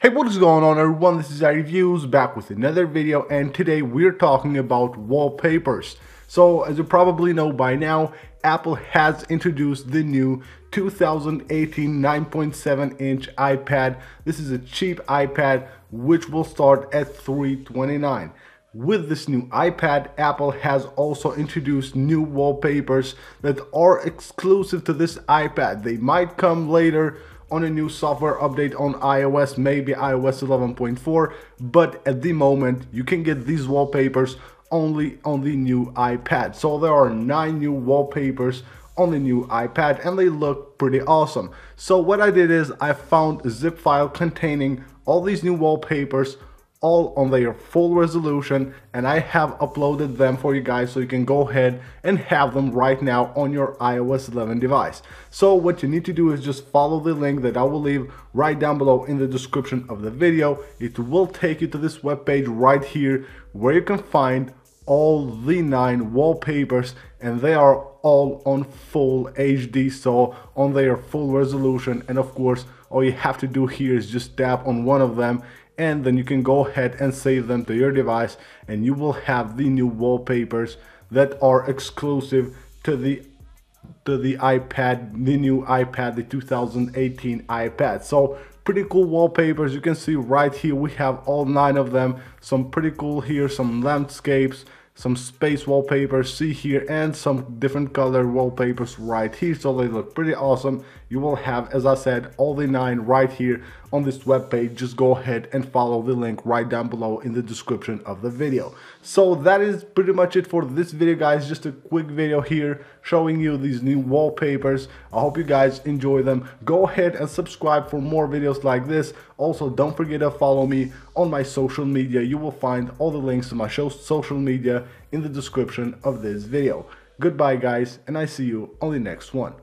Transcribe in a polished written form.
Hey, what is going on everyone, this is iReviews back with another video, and today we're talking about wallpapers. So as you probably know by now, Apple has introduced the new 2018 9.7-inch iPad. This is a cheap iPad which will start at $329. With this new iPad, Apple has also introduced new wallpapers that are exclusive to this iPad. They might come later on a new software update on iOS, maybe iOS 11.4, but at the moment you can get these wallpapers only on the new iPad. So there are 9 new wallpapers on the new iPad and they look pretty awesome. So what I did is I found a zip file containing all these new wallpapers, all on their full resolution, and I have uploaded them for you guys so you can go ahead and have them right now on your iOS 11 device. So what you need to do is just follow the link that I will leave right down below in the description of the video. It will take you to this webpage right here where you can find all the 9 wallpapers, and they are all on full HD, so on their full resolution. And of course all you have to do here is just tap on one of them, and then you can go ahead and save them to your device, and you will have the new wallpapers that are exclusive to the iPad, the new iPad, the 2018 iPad. So pretty cool wallpapers. You can see right here we have all 9 of them. Some pretty cool here, some landscapes, some space wallpapers, see here, and some different color wallpapers right here. So they look pretty awesome. You will have, as I said, all the 9 right here on this web page. Just go ahead and follow the link right down below in the description of the video. So that is pretty much it for this video, guys. Just a quick video here showing you these new wallpapers. I hope you guys enjoy them. Go ahead and subscribe for more videos like this. Also, don't forget to follow me on my social media. You will find all the links to my social media in the description of this video. Goodbye, guys, and I see you on the next one.